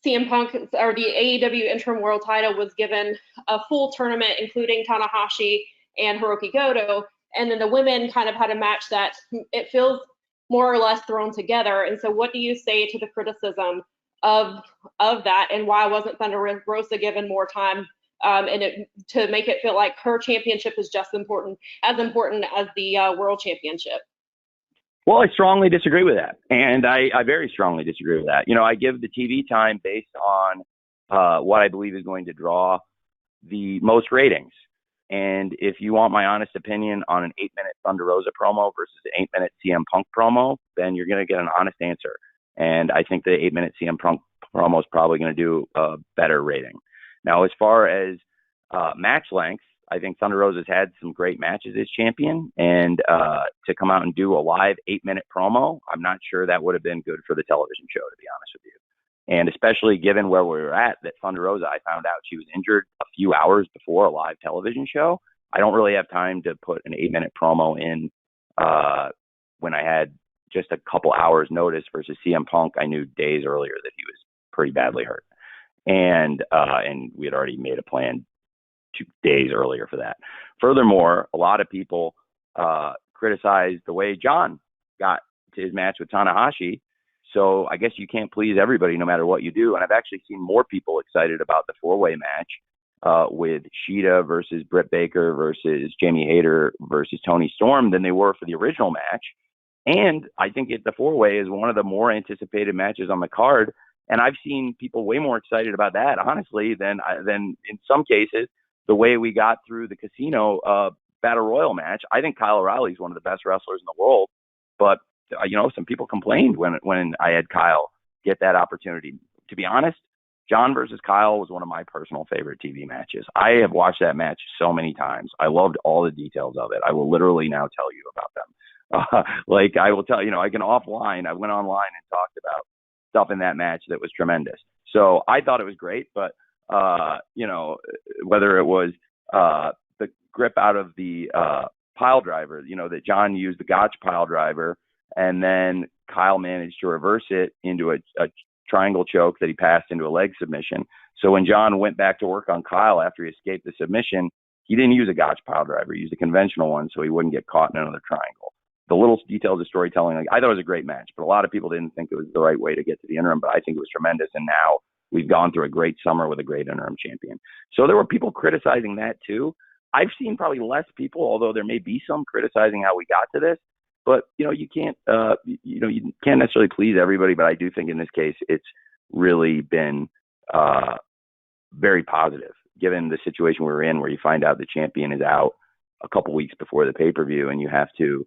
CM Punk, or the AEW interim world title, was given a full tournament, including Tanahashi and Hiroki Goto. And then the women kind of had a match that it feels more or less thrown together. And so what do you say to the criticism of that, and why wasn't Thunder Rosa given more time to make it feel like her championship is just as important as the world championship. Well, I strongly disagree with that. And I very strongly disagree with that. I give the TV time based on what I believe is going to draw the most ratings. And if you want my honest opinion on an 8-minute Thunder Rosa promo versus an 8-minute CM Punk promo, then you're going to get an honest answer. And I think the 8-minute CM Punk promo is probably going to do a better rating. Now, as far as match length, I think Thunder Rosa's had some great matches as champion. And to come out and do a live 8-minute promo, I'm not sure that would have been good for the television show, to be honest with you. And especially given where we were at, that Thunder Rosa, I found out she was injured a few hours before a live television show. I don't really have time to put an 8-minute promo in when I had just a couple hours notice versus CM Punk. I knew days earlier that he was pretty badly hurt. And we had already made a plan 2 days earlier for that. Furthermore, a lot of people criticized the way John got to his match with Tanahashi. So I guess you can't please everybody no matter what you do. And I've actually seen more people excited about the 4-way match with Shida versus Britt Baker versus Jamie Hayter versus Toni Storm than they were for the original match. And I think the 4-way is one of the more anticipated matches on the card. And I've seen people way more excited about that, honestly, than in some cases, the way we got through the Casino Battle Royal match. I think Kyle O'Reilly is one of the best wrestlers in the world. But some people complained when I had Kyle get that opportunity. To be honest, John versus Kyle was one of my personal favorite TV matches. I have watched that match so many times. I loved all the details of it. I will literally now tell you about them. I will tell I can offline. I went online and talked about stuff in that match that was tremendous. So I thought it was great, but whether it was the grip out of the pile driver, that John used the Gotch pile driver, and then Kyle managed to reverse it into a triangle choke that he passed into a leg submission. So when John went back to work on Kyle after he escaped the submission, he didn't use a Gotch pile driver. He used a conventional one so he wouldn't get caught in another triangle. The little details of storytelling, I thought it was a great match, but a lot of people didn't think it was the right way to get to the interim, but I think it was tremendous. And now we've gone through a great summer with a great interim champion. So there were people criticizing that too. I've seen probably less people, although there may be some, criticizing how we got to this. But you can't you can't necessarily please everybody. But I do think in this case it's really been very positive, given the situation we're in, where you find out the champion is out a couple weeks before the pay-per-view, and you have to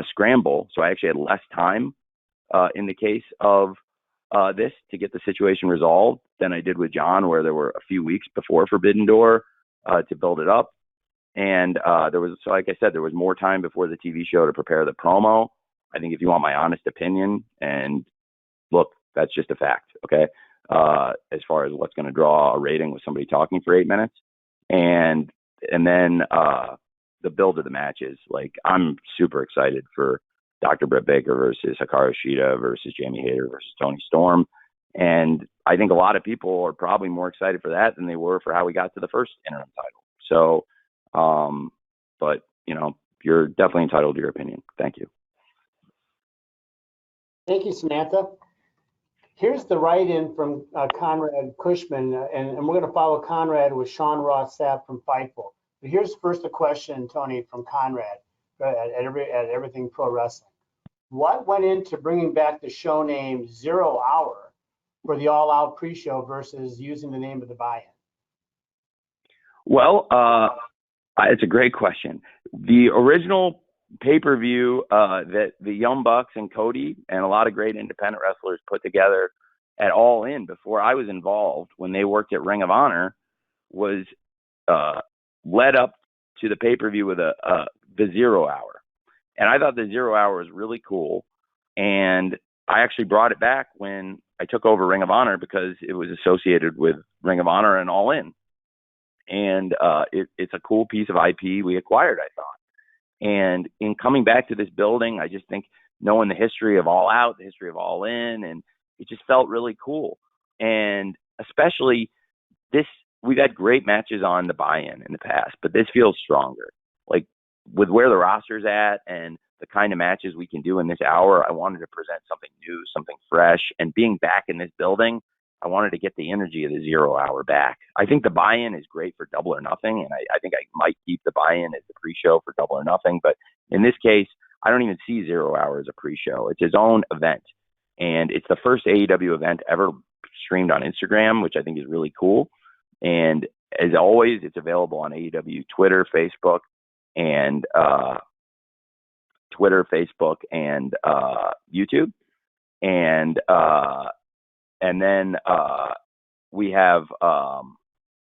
scramble. So I actually had less time in the case of this to get the situation resolved than I did with John, where there were a few weeks before Forbidden Door to build it up. And like I said, there was more time before the TV show to prepare the promo. I think if you want my honest opinion, and look, that's just a fact, okay? As far as what's going to draw a rating with somebody talking for 8 minutes. And then the build of the matches, I'm super excited for Dr. Britt Baker versus Hikaru Shida versus Jamie Hayter versus Toni Storm. And I think a lot of people are probably more excited for that than they were for how we got to the first interim title. So, but you're definitely entitled to your opinion. Thank you. Thank you, Samantha. Here's the write-in from Conrad Cushman, and we're going to follow Conrad with Sean Ross Sapp from Fightful. But here's first a question, Tony, from Conrad at Everything Pro Wrestling. What went into bringing back the show name 0 Hour for the All Out pre-show versus using the name of the buy-in? Well, it's a great question. The original pay-per-view that the Young Bucks and Cody and a lot of great independent wrestlers put together at All In before I was involved, when they worked at Ring of Honor, was led up to the pay-per-view with the 0 Hour. And I thought the 0 Hour was really cool. And I actually brought it back when I took over Ring of Honor, because it was associated with Ring of Honor and All In. And it's a cool piece of IP we acquired, I thought. And in coming back to this building, I just think knowing the history of All Out, the history of All In, and it just felt really cool. And especially this, we've had great matches on the buy-in in the past, but this feels stronger. Like with where the roster's at and the kind of matches we can do in this hour, I wanted to present something new, something fresh. And being back in this building, I wanted to get the energy of the 0 hour back. I think the buy-in is great for Double or Nothing, and I think I might keep the buy-in as the pre-show for Double or Nothing. But in this case, I don't even see 0 hour as a pre-show. It's his own event, and it's the first AEW event ever streamed on Instagram, which I think is really cool. And as always, it's available on AEW Twitter, Facebook, and YouTube. And then we have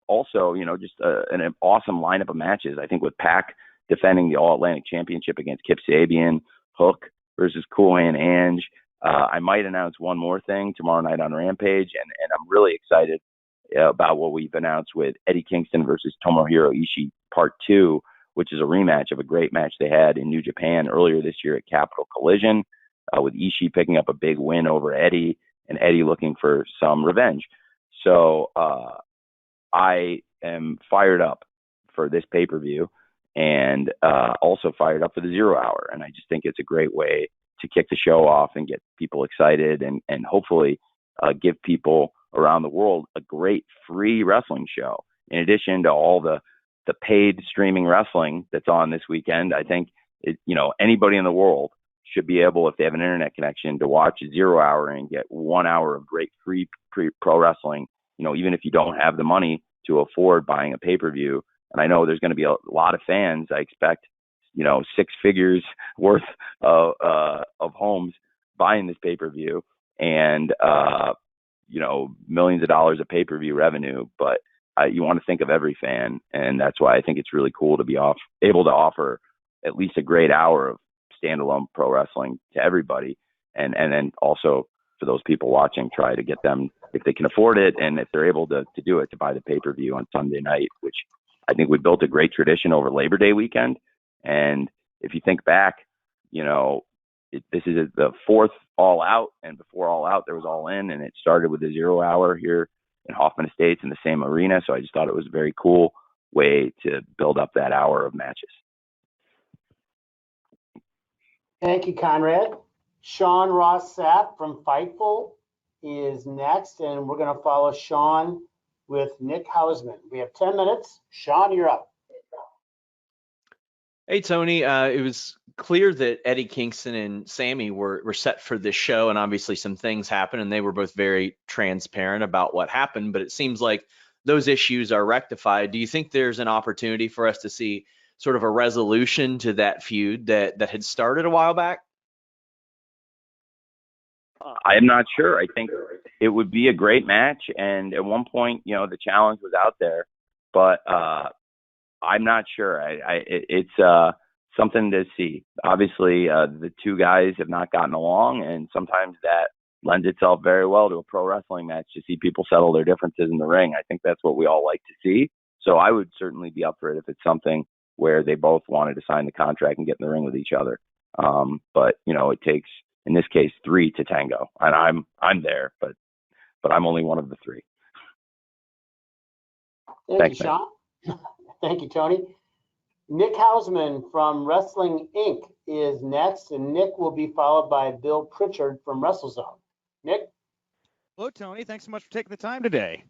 also, just an awesome lineup of matches. I think with Pac defending the All Atlantic Championship against Kip Sabian, Hook versus Cool Hand Ange. I might announce one more thing tomorrow night on Rampage, and I'm really excited about what we've announced with Eddie Kingston versus Tomohiro Ishii Part 2, which is a rematch of a great match they had in New Japan earlier this year at Capital Collision, with Ishii picking up a big win over Eddie and Eddie looking for some revenge. So I am fired up for this pay-per-view, and also fired up for the 0 hour. And I just think it's a great way to kick the show off and get people excited, and hopefully give people around the world a great free wrestling show. In addition to all the paid streaming wrestling that's on this weekend, I think anybody in the world should be able, if they have an internet connection, to watch 0 hour and get 1 hour of great free pro wrestling, even if you don't have the money to afford buying a pay-per-view. And I know there's going to be a lot of fans. I expect, 6 figures worth of homes buying this pay-per-view, and, millions of dollars of pay-per-view revenue. But you want to think of every fan. And that's why I think it's really cool to be able to offer at least a great hour of standalone pro wrestling to everybody. And then also for those people watching, try to get them, if they can afford it, and if they're able to do it, to buy the pay-per-view on Sunday night, which I think we built a great tradition over Labor Day weekend. And if you think back, this is the fourth All Out, and before All Out, there was All In, and it started with the 0 hour here in Hoffman Estates in the same arena. So I just thought it was a very cool way to build up that hour of matches. Thank you, Conrad. Sean Ross Sapp from Fightful is next, and we're going to follow Sean with Nick Hausman. We have 10 minutes. Sean, you're up. Hey, Tony. It was clear that Eddie Kingston and Sammy were set for this show, and obviously some things happened, and they were both very transparent about what happened, but it seems like those issues are rectified. Do you think there's an opportunity for us to see sort of a resolution to that feud that had started a while back? I am not sure. I think it would be a great match, and at one point, the challenge was out there, but I'm not sure. It's something to see. Obviously, the two guys have not gotten along, and sometimes that lends itself very well to a pro wrestling match, to see people settle their differences in the ring. I think that's what we all like to see. So I would certainly be up for it if it's something where they both wanted to sign the contract and get in the ring with each other. But it takes, in this case, 3 to tango, and I'm there, but I'm only one of the 3. Thank you, Sean. Thank you, Tony. Nick Hausman from Wrestling Inc. is next, and Nick will be followed by Bill Pritchard from WrestleZone. Nick? Hello, Tony. Thanks so much for taking the time today.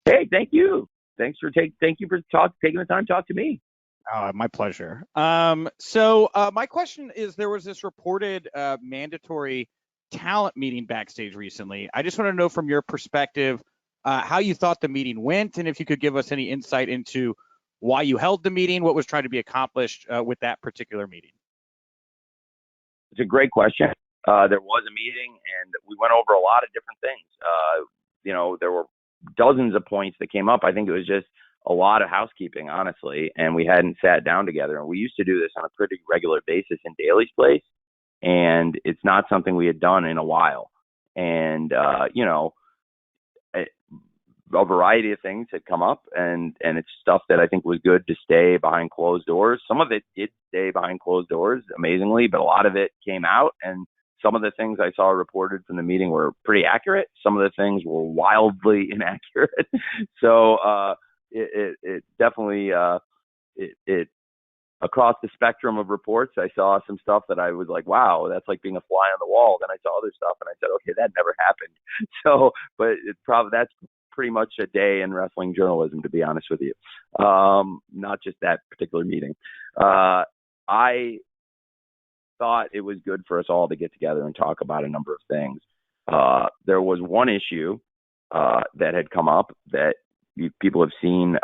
Hey, thank you. Thank you for taking the time to talk to me. My pleasure. So my question is, there was this reported mandatory talent meeting backstage recently. I just want to know from your perspective how you thought the meeting went, and if you could give us any insight into why you held the meeting, what was trying to be accomplished with that particular meeting. It's a great question. There was a meeting, and we went over a lot of different things. There were dozens of points that came up. I think it was just a lot of housekeeping, honestly, and we hadn't sat down together. And we used to do this on a pretty regular basis in Daly's place, and it's not something we had done in a while. And, a variety of things had come up, and it's stuff that I think was good to stay behind closed doors. Some of it did stay behind closed doors, amazingly, but a lot of it came out, and some of the things I saw reported from the meeting were pretty accurate. Some of the things were wildly inaccurate. So it definitely it across the spectrum of reports, I saw some stuff that I was like, wow, that's like being a fly on the wall. Then I saw other stuff and I said, okay, that never happened. So, but that's pretty much a day in wrestling journalism, to be honest with you. Not just that particular meeting. I thought it was good for us all to get together and talk about a number of things. There was one issue that had come up that people have seen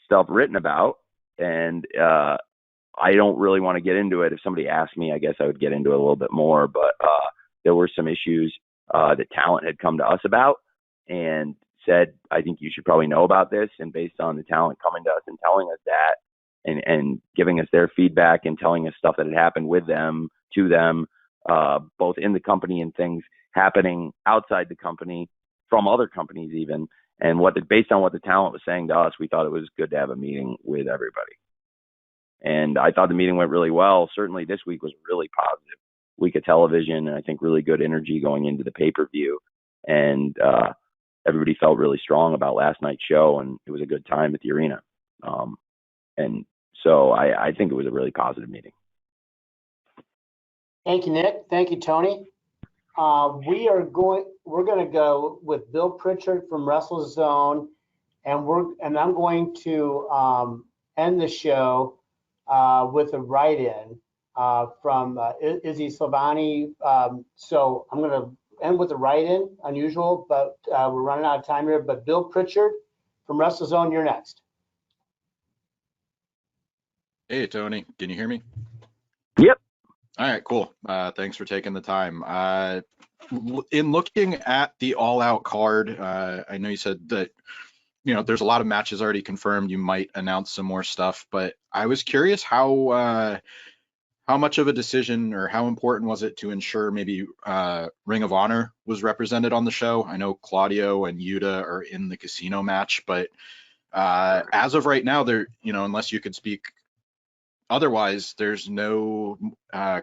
stuff written about, and I don't really want to get into it. If somebody asked me, I guess I would get into it a little bit more, but there were some issues that talent had come to us about and said, I think you should probably know about this. And based on the talent coming to us and telling us that, and giving us their feedback and telling us stuff that had happened with them, to them, both in the company and things happening outside the company from other companies even. And based on what the talent was saying to us, we thought it was good to have a meeting with everybody. And I thought the meeting went really well. Certainly this week was really positive week of television, and I think really good energy going into the pay-per-view. And everybody felt really strong about last night's show, and it was a good time at the arena. And so I think it was a really positive meeting. Thank you, Nick. Thank you, Tony. We're going to go with Bill Pritchard from WrestleZone, and I'm going to end the show with a write-in from Izzy Slavani. So I'm going to end with a write-in, unusual, but we're running out of time here. But Bill Pritchard from WrestleZone, you're next. Hey, Tony, can you hear me? Yep. All right, cool. Thanks for taking the time. In looking at the All Out card, I know you said that, there's a lot of matches already confirmed. You might announce some more stuff, but I was curious how much of a decision or how important was it to ensure maybe Ring of Honor was represented on the show? I know Claudio and Yuta are in the casino match, but as of right now, unless you could speak otherwise, there's no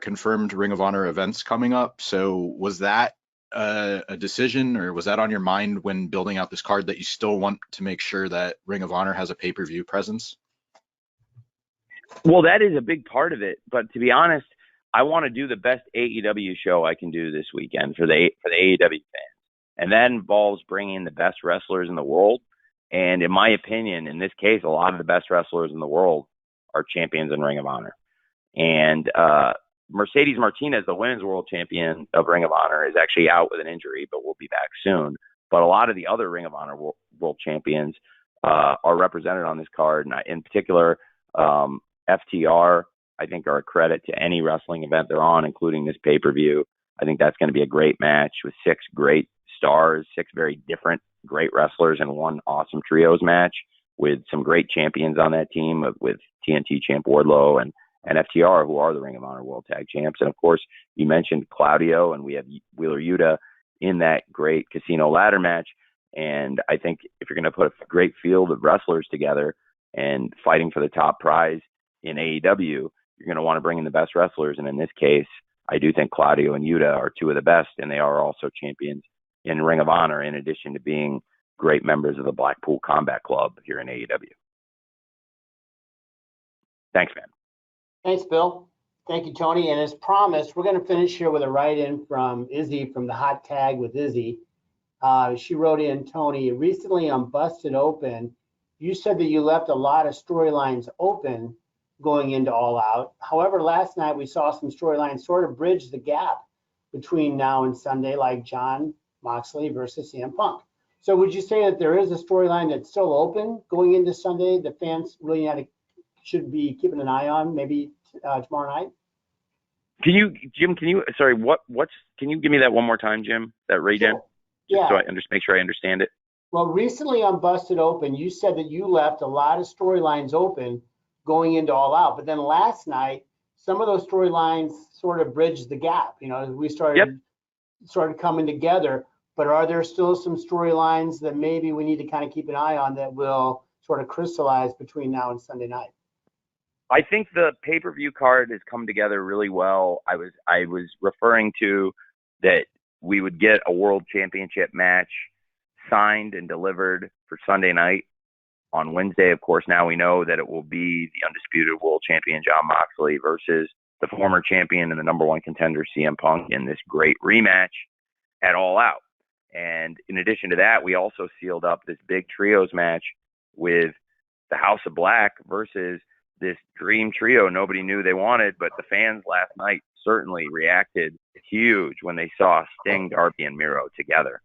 confirmed Ring of Honor events coming up. So was that a decision, or was that on your mind when building out this card, that you still want to make sure that Ring of Honor has a pay-per-view presence? Well, that is a big part of it. But to be honest, I want to do the best AEW show I can do this weekend for the AEW fans. And that involves bringing in the best wrestlers in the world. And in my opinion, in this case, a lot of the best wrestlers in the world are champions in Ring of Honor. And Mercedes Martinez, the women's world champion of Ring of Honor, is actually out with an injury, but will be back soon. But a lot of the other Ring of Honor world champions are represented on this card. And in particular, FTR, I think, are a credit to any wrestling event they're on, including this pay-per-view. I think that's going to be a great match with 6 great stars, 6 very different great wrestlers in one awesome trios match with some great champions on that team, with TNT champ Wardlow and FTR, who are the Ring of Honor World Tag Champs. And of course, you mentioned Claudio, and we have Wheeler Yuta in that great casino ladder match. And I think if you're going to put a great field of wrestlers together and fighting for the top prize in AEW, you're going to want to bring in the best wrestlers. And in this case, I do think Claudio and Yuta are 2 of the best, and they are also champions in Ring of Honor, in addition to being great members of the Blackpool Combat Club here in AEW. Thanks, man. Thanks, Bill. Thank you, Tony. And as promised, we're going to finish here with a write-in from Izzy from the Hot Tag with Izzy. She wrote in, Tony, recently on Busted Open, you said that you left a lot of storylines open going into All Out. However, last night we saw some storylines sort of bridge the gap between now and Sunday, like Jon Moxley versus CM Punk. So would you say that there is a storyline that's still open going into Sunday that fans really should be keeping an eye on, maybe tomorrow night? Can you give me that one more time, Jim? That write-in? Sure. Yeah. So I make sure I understand it. Well, recently on Busted Open, you said that you left a lot of storylines open going into All Out. But then last night, some of those storylines sort of bridged the gap. We started coming together. But are there still some storylines that maybe we need to kind of keep an eye on that will sort of crystallize between now and Sunday night? I think the pay-per-view card has come together really well. I was referring to that we would get a world championship match signed and delivered for Sunday night on Wednesday, of course, now we know that it will be the undisputed world champion Jon Moxley versus the former champion and the #1 contender CM Punk in this great rematch at All Out. And in addition to that, we also sealed up this big trios match with the House of Black versus this dream trio nobody knew they wanted, but the fans last night certainly reacted huge when they saw Sting, Darby, and Miro together.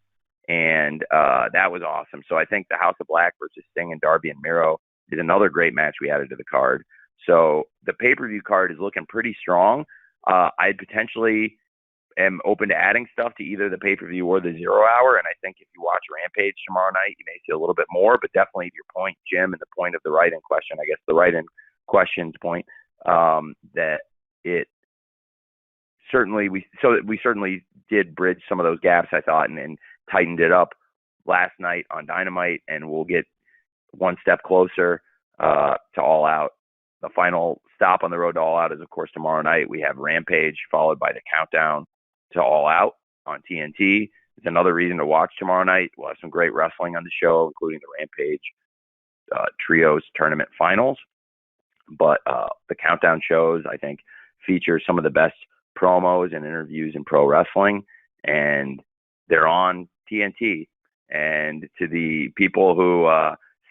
And that was awesome. So I think the House of Black versus Sting and Darby and Miro is another great match we added to the card. So the pay-per-view card is looking pretty strong. I potentially am open to adding stuff to either the pay-per-view or the 0 hour. And I think if you watch Rampage tomorrow night, you may see a little bit more, but definitely to your point, Jim, and the point of the write-in question, I guess the write-in question's point, that it certainly, we certainly did bridge some of those gaps, I thought, and tightened it up last night on Dynamite, and we'll get one step closer to All Out. The final stop on the road to All Out is, of course, tomorrow night. We have Rampage, followed by the countdown to All Out on TNT. It's another reason to watch tomorrow night. We'll have some great wrestling on the show, including the Rampage Trios Tournament Finals. But the countdown shows, I think, feature some of the best promos and interviews in pro wrestling, and they're on TNT. And to the people who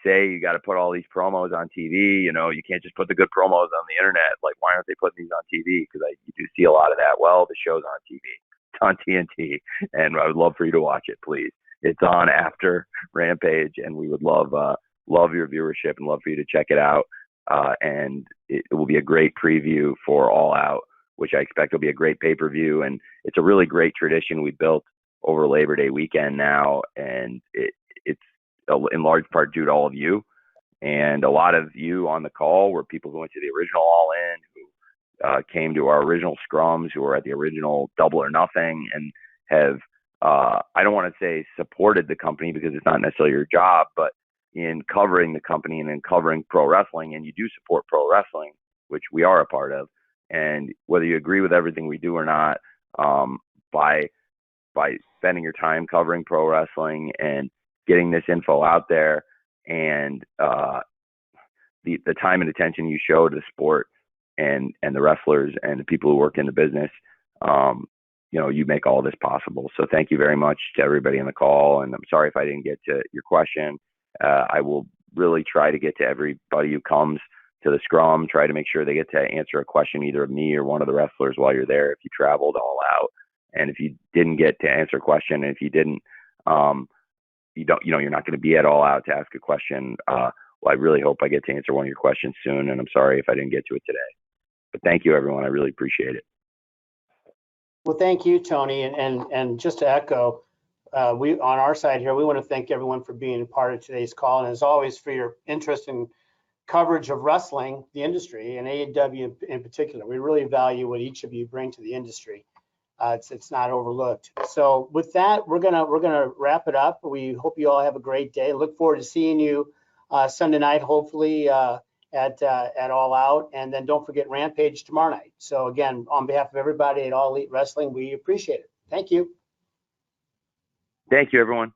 say you got to put all these promos on TV, you know, you can't just put the good promos on the internet. Like, why aren't they putting these on TV? Because you do see a lot of that. Well, the show's on TV. It's on TNT, and I would love for you to watch it, please. It's on after Rampage, and we would love your viewership and love for you to check it out. And it will be a great preview for All Out, which I expect will be a great pay-per-view. And it's a really great tradition we built over Labor Day weekend now, and it's in large part due to all of you. And a lot of you on the call were people who went to the original All In, who came to our original scrums, who were at the original Double or Nothing, and have, I don't want to say supported the company because it's not necessarily your job, but in covering the company and in covering pro wrestling, and you do support pro wrestling, which we are a part of. And whether you agree with everything we do or not, by spending your time covering pro wrestling and getting this info out there, and the time and attention you show to the sport and the wrestlers and the people who work in the business, you know, you make all this possible. So thank you very much to everybody on the call. And I'm sorry if I didn't get to your question. I will really try to get to everybody who comes to the scrum, try to make sure they get to answer a question either of me or one of the wrestlers while you're there if you traveled All Out. And if you didn't get to answer a question, if you didn't, you're not going to be at All Out to ask a question. Well, I really hope I get to answer one of your questions soon, and I'm sorry if I didn't get to it today. But thank you, everyone. I really appreciate it. Well, thank you, Tony. And just to echo, we on our side here, we want to thank everyone for being a part of today's call, and as always for your interest in coverage of wrestling, the industry, and AEW in particular. We really value what each of you bring to the industry. It's not overlooked. So with that, we're gonna wrap it up. We hope you all have a great day. Look forward to seeing you Sunday night, hopefully at All Out, and then don't forget Rampage tomorrow night. So again, on behalf of everybody at All Elite Wrestling, we appreciate it. Thank you. Thank you, everyone.